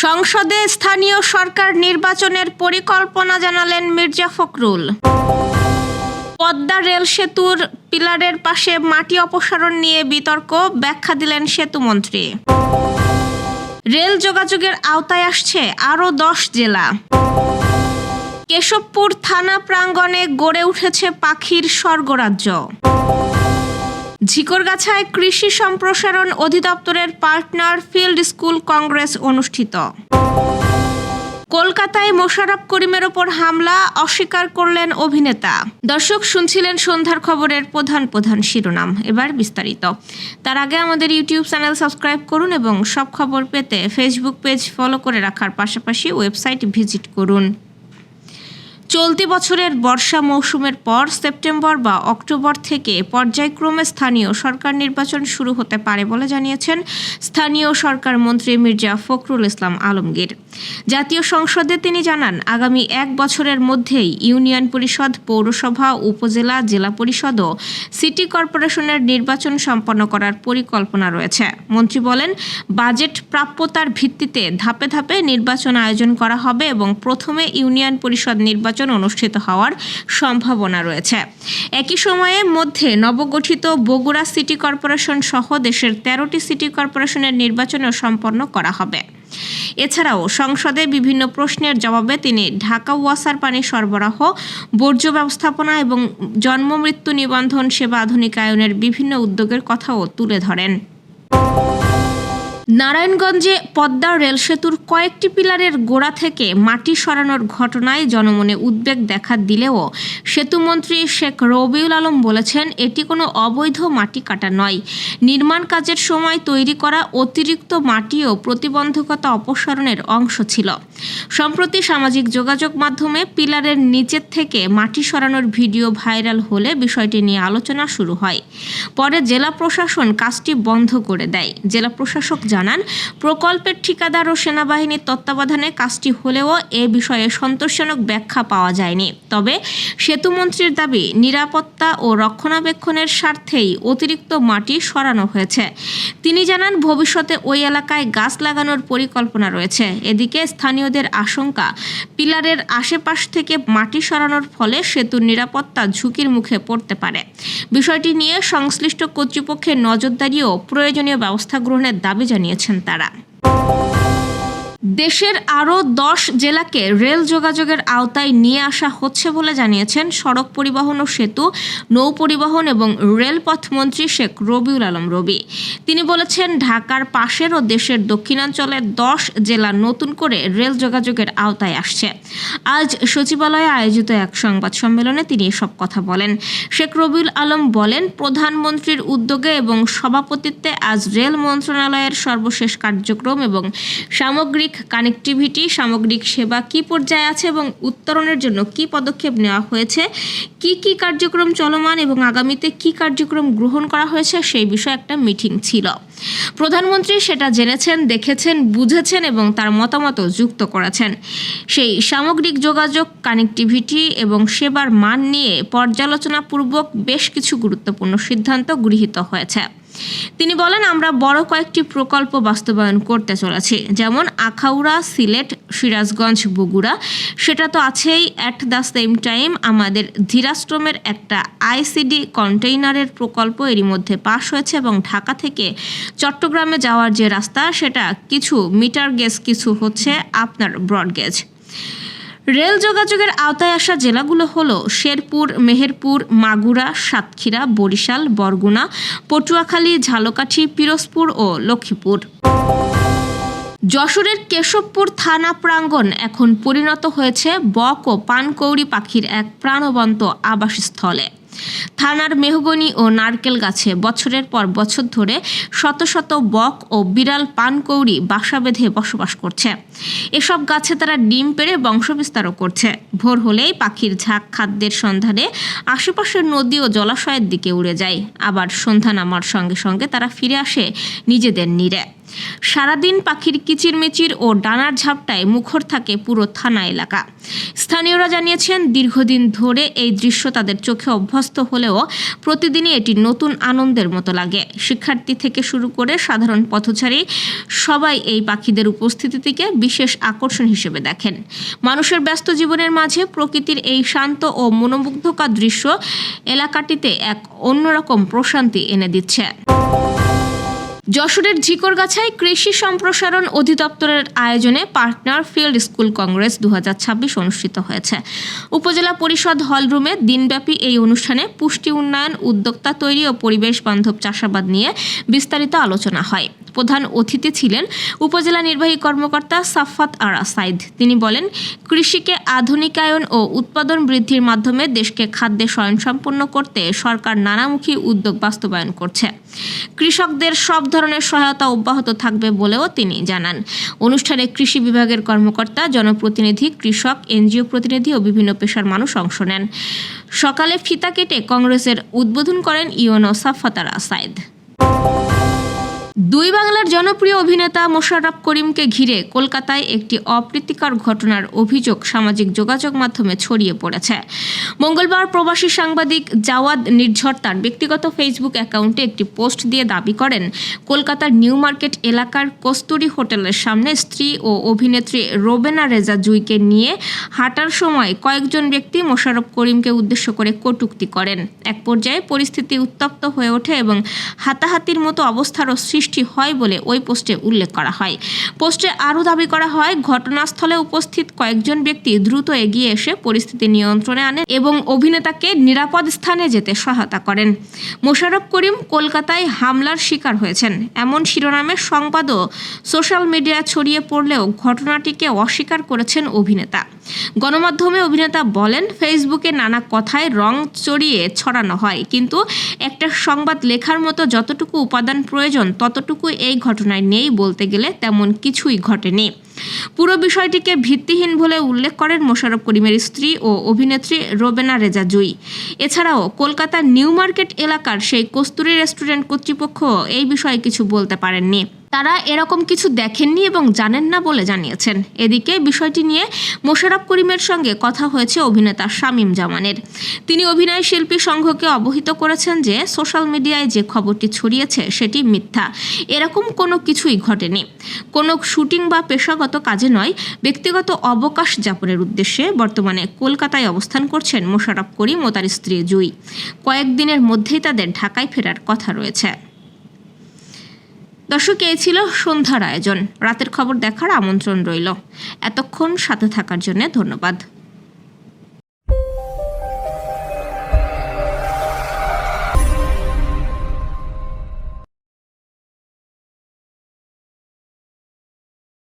সংসদে স্থানীয় সরকার নির্বাচনের পরিকল্পনা জানালেন মির্জা ফখরুল। পদ্মা রেল সেতুর পিলারের পাশে মাটি অপসারণ নিয়ে বিতর্ক, ব্যাখ্যা দিলেন সেতুমন্ত্রী। রেল যোগাযোগের আওতায় আসছে আরও 10 জেলা। কেশবপুর থানা প্রাঙ্গণে গড়ে উঠেছে পাখির স্বর্গরাজ্য। ঝিকরগাছায় কৃষি সম্প্রসারণ অধিদপ্তরের পার্টনার ফিল্ড স্কুল কংগ্রেস অনুষ্ঠিত। কলকাতায় মোশাররফ করিমের ওপর হামলা, অস্বীকার করলেন অভিনেতা। দর্শক, শুনছিলেন সন্ধ্যার খবরের প্রধান শিরোনাম। এবার বিস্তারিত। তার আগে আমাদের ইউটিউব চ্যানেল সাবস্ক্রাইব করুন এবং সব খবর পেতে ফেসবুক পেজ ফলো করে রাখার পাশাপাশি ওয়েবসাইট ভিজিট করুন। চলতি বছরের বর্ষা মৌসুমের পর সেপ্টেম্বর বা অক্টোবর থেকে পর্যায়ক্রমে স্থানীয় সরকার নির্বাচন শুরু হতে পারে বলে জানিয়েছেন স্থানীয় সরকার মন্ত্রী মির্জা ফখরুল ইসলাম আলমগীর। জাতীয় সংসদে তিনি জানান, আগামী 1 বছরের মধ্যেই ইউনিয়ন পরিষদ, পৌরসভা, উপজেলা, জেলা পরিষদ ও সিটি কর্পোরেশনের নির্বাচন সম্পন্ন করার পরিকল্পনা রয়েছে। মন্ত্রী বলেন, বাজেট প্রাপ্যতার ভিত্তিতে ধাপে ধাপে নির্বাচন আয়োজন করা হবে এবং প্রথমে ইউনিয়ন পরিষদ নির্বাচন অনুষ্ঠিত হওয়ার সম্ভাবনা রয়েছে। একই সময়ের মধ্যে নবগঠিত বগুড়া সিটি কর্পোরেশন সহ দেশের 13টি সিটি কর্পোরেশনের নির্বাচনও সম্পন্ন করা হবে। এছাড়াও সংসদে বিভিন্ন প্রশ্নের জবাবে তিনি ঢাকা ওয়াসার পানি সরবরাহ, বর্জ্য ব্যবস্থাপনা এবং জন্ম মৃত্যু নিবন্ধন সেবা আধুনিকায়নের বিভিন্ন উদ্যোগের কথাও তুলে ধরেন। নারায়ণগঞ্জে পদ্মা রেল সেতুর কয়েকটি পিলারের গোড়া থেকে মাটি সরানোর ঘটনায় জনমনে উদ্বেগ দেখা দিলেও সেতুমন্ত্রী শেখ রবিউল আলম বলেছেন, এটি কোনো অবৈধ মাটি কাটা নয়। নির্মাণ কাজের সময় তৈরি করা অতিরিক্ত মাটিও প্রতিবন্ধকতা অপসারণের অংশ ছিল। সম্প্রতি সামাজিক যোগাযোগ মাধ্যমে পিলারের নিচের থেকে মাটি সরানোর ভিডিও ভাইরাল হলে বিষয়টি নিয়ে আলোচনা শুরু হয়। পরে জেলা প্রশাসন কাজটি বন্ধ করে দেয়। জেলা প্রশাসক জানান, প্রকল্পের ঠিকাদার ও সেনাবাহিনীর তত্ত্বাবধানে কাজটি হলেও এ বিষয়ে সন্তোষজনক ব্যাখ্যা পাওয়া যায়নি। তবে সেতুমন্ত্রীর দাবি, নিরাপত্তা ও রক্ষণাবেক্ষণের স্বার্থেই অতিরিক্ত মাটি সরানো হয়েছে। তিনি জানান, ভবিষ্যতে ওই এলাকায় গাছ লাগানোর পরিকল্পনা রয়েছে। এদিকে স্থানীয়দের আশঙ্কা, পিলারের আশেপাশ থেকে মাটি সরানোর ফলে সেতুর নিরাপত্তা ঝুঁকির মুখে পড়তে পারে। বিষয়টি নিয়ে সংশ্লিষ্ট কর্তৃপক্ষের নজরদারি ও প্রয়োজনীয় ব্যবস্থা গ্রহণের দাবি জানিয়েছেন তারা। দেশের আরও 10 জেলাকে রেল যোগাযোগের আওতায় নিয়ে আসা হচ্ছে বলে জানিয়েছেন সড়ক পরিবহন ও সেতু, নৌ পরিবহন এবং রেলপথ মন্ত্রী শেখ রবিউল আলম রবি। তিনি বলেছেন, ঢাকার পাশের ও দেশের দক্ষিণাঞ্চলের 10 জেলা নতুন করে রেল যোগাযোগের আওতায় আসছে। আজ সচিবালয়ে আয়োজিত এক সংবাদ সম্মেলনে তিনি এসব কথা বলেন। শেখ রবিউল আলম বলেন, প্রধানমন্ত্রীর উদ্যোগে এবং সভাপতিত্বে আজ রেল মন্ত্রণালয়ের সর্বশেষ কার্যক্রম এবং সামগ্রিক কানেক্টিভিটি, সামগ্রিক সেবা কী পর্যায়ে আছে এবং উত্তরণের জন্য কী পদক্ষেপ নেওয়া হয়েছে, কি কার্যক্রম চলমান এবং আগামীতে কী কার্যক্রম গ্রহণ করা হয়েছে সেই বিষয়ে একটা মিটিং ছিল। প্রধানমন্ত্রী সেটা জেনেছেন, দেখেছেন, বুঝেছেন এবং তার মতামত যুক্ত করেছেন। সেই সামগ্রিক যোগাযোগ, কানেক্টিভিটি এবং সেবার মান নিয়ে পর্যালোচনাপূর্বক বেশ কিছু গুরুত্বপূর্ণ সিদ্ধান্ত গৃহীত হয়েছে। তিনি বলেন, আমরা বড় কয়েকটি প্রকল্প বাস্তবায়ন করতে চলেছি, যেমন আখাউড়া, সিলেট, সিরাজগঞ্জ, বগুড়া। সেটা তো আছেই। অ্যাট দ্য সেম টাইম আমাদের ধীরাশ্রমের একটা আইসিডি কন্টেইনারের প্রকল্প এরই মধ্যে পাশ হয়েছে এবং ঢাকা থেকে চট্টগ্রামে যাওয়ার যে রাস্তা, সেটা কিছু মিটার গেজ, কিছু হচ্ছে আপনার ব্রডগেজ। রেল যোগাযোগের আওতায় আসা জেলাগুলো হলো শেরপুর, মেহেরপুর, মাগুরা, সাতক্ষীরা, বরিশাল, বরগুনা, পটুয়াখালী, ঝালকাঠি, পিরোজপুর ও লক্ষ্মীপুর। যশোরের কেশবপুর থানা প্রাঙ্গণ এখন পরিণত হয়েছে বক ও পানকৌড়ি পাখির এক প্রাণবন্ত আবাসস্থলে। থানার মেহগনি ও নারকেল গাছে বছরের পর বছর ধরে শত শত বক ও বিড়াল পানকৌড়ি বাসা বেঁধে বসবাস করছে। এসব গাছে তারা ডিম পেড়ে বংশবিস্তারও করছে। ভোর হলেই পাখির ঝাঁক খাদ্যের সন্ধানে আশেপাশের নদী ও জলাশয়ের দিকে উড়ে যায়। আবার সন্ধ্যা নামার সঙ্গে সঙ্গে তারা ফিরে আসে নিজেদের নীড়ে। সারাদিন পাখির কিচিরমিচির ও ডানার ঝাপটায় মুখর থাকে পুরো থানা এলাকা। স্থানীয়রা জানিয়েছেন, দীর্ঘদিন ধরে এই দৃশ্য তাদের চোখে অভ্যস্ত হলেও প্রতিদিনই এটি নতুন আনন্দের মতো লাগে। শিক্ষার্থী থেকে শুরু করে সাধারণ পথচারী সবাই এই পাখিদের উপস্থিতিকে বিশেষ আকর্ষণ হিসেবে দেখেন। মানুষের ব্যস্ত জীবনের মাঝে প্রকৃতির এই শান্ত ও মনোমুগ্ধকর দৃশ্য এলাকাটিতে এক অন্যরকম প্রশান্তি এনে দিচ্ছে। যশোরের ঝিকরগাছায় কৃষি সম্প্রসারণ অধিদপ্তরের আয়োজনে পার্টনার ফিল্ড স্কুল কংগ্রেস 2026 অনুষ্ঠিত হয়েছে। উপজেলা পরিষদ হলরুমে দিনব্যাপী এই অনুষ্ঠানে পুষ্টি উন্নয়ন, উদ্যোক্তা তৈরি ও পরিবেশ বান্ধব চাষাবাদ নিয়ে বিস্তারিত আলোচনা হয়। প্রধান অতিথি ছিলেন উপজেলা নির্বাহী কর্মকর্তা সাফাত আরা সাইদ। তিনি বলেন, কৃষিকে আধুনিকায়ন ও উৎপাদন বৃদ্ধির মাধ্যমে দেশকে খাদ্যে স্বয়ংসম্পূর্ণ করতে সরকার নানামুখী উদ্যোগ বাস্তবায়ন করছে। কৃষকদের সব ধরনের সহায়তা অব্যাহত থাকবে বলেও তিনি জানান। অনুষ্ঠানে কৃষি বিভাগের কর্মকর্তা, জনপ্রতিনিধি, কৃষক, এনজিও প্রতিনিধি ও বিভিন্ন পেশার মানুষ অংশ নেন। সকালে ফিতা কেটে কংগ্রেসের উদ্বোধন করেন ইউনো সাফাত আরা সাইদ। দুই বাংলার জনপ্রিয় অভিনেতা মোশাররফ করিমকে ঘিরে কলকাতায় একটি অপ্রীতিকর ঘটনার অভিযোগ সামাজিক যোগাযোগ মাধ্যমে ছড়িয়ে পড়েছে। মঙ্গলবার প্রবাসী সাংবাদিক জাওয়াদ নির্ঝর তার ব্যক্তিগত ফেসবুক অ্যাকাউন্টে একটি পোস্ট দিয়ে দাবি করেন, কলকাতার নিউ মার্কেট এলাকার কস্তুরী হোটেলের সামনে স্ত্রী ও অভিনেত্রী রোবেনা রেজা জুইকে নিয়ে হাঁটার সময় কয়েকজন ব্যক্তি মোশাররফ করিমকে উদ্দেশ্য করে কটূক্তি করেন। এক পর্যায়ে পরিস্থিতি উত্তপ্ত হয়ে ওঠে এবং হাতাহাতির মতো অবস্থারও সৃষ্টি হয় বলে ওই পোস্টে উল্লেখ করা হয়। পোস্টে আরও দাবি করা হয়, ঘটনাস্থলে উপস্থিত কয়েকজন ব্যক্তি দ্রুত এগিয়ে এসে পরিস্থিতি নিয়ন্ত্রণে আনেন এবং অভিনেতাকে নিরাপদ স্থানে যেতে সহায়তা করেন। মোশাররফ করিম কলকাতায় হামলার শিকার হয়েছেন এমন শিরোনামের সংবাদও সোশ্যাল মিডিয়ায় ছড়িয়ে পড়লেও ঘটনাটিকে অস্বীকার করেছেন অভিনেতা। গণমাধ্যমে অভিনেতা বলেন, ফেসবুকে নানা কথায় রং চড়িয়ে ছড়ানো হয়, কিন্তু একটা সংবাদ লেখার মতো যতটুকু উপাদান প্রয়োজন ততটুকু এই ঘটনায় নেই। বলতে গেলে তেমন কিছুই ঘটেনি। পুরো বিষয়টিকে ভিত্তিহীন বলে উল্লেখ করেন মোশাররফ করিমের স্ত্রী ও অভিনেত্রী রোবেনা রেজা জুই। এছাড়াও কলকাতার নিউ মার্কেট এলাকার সেই কস্তুরী রেস্টুরেন্ট কর্তৃপক্ষ এই বিষয়ে কিছু বলতে পারেননি। তারা এরকম কিছু দেখেননি এবং জানেন না বলে জানিয়েছেন। এদিকে বিষয়টি নিয়ে মোশাররফ করিমের সঙ্গে কথা হয়েছে অভিনেতা শামীম জামানের। তিনি অভিনয় শিল্পী সংঘকে অবহিত করেছেন যে সোশ্যাল মিডিয়ায় যে খবরটি ছড়িয়েছে সেটি মিথ্যা, এরকম কোনো কিছুই ঘটেনি। কোনো শুটিং বা পেশাগত কাজে নয়, ব্যক্তিগত অবকাশ যাপনের উদ্দেশ্যে বর্তমানে কলকাতায় অবস্থান করছেন মোশাররফ করিম ও তার স্ত্রী জুই। কয়েকদিনের মধ্যেই তাদের ঢাকায় ফেরার কথা রয়েছে। দর্শক, এই ছিল সন্ধ্যার আয়োজন। রাতের খবর দেখার আমন্ত্রণ রইল। এতক্ষণ সাথে থাকার জন্য ধন্যবাদ।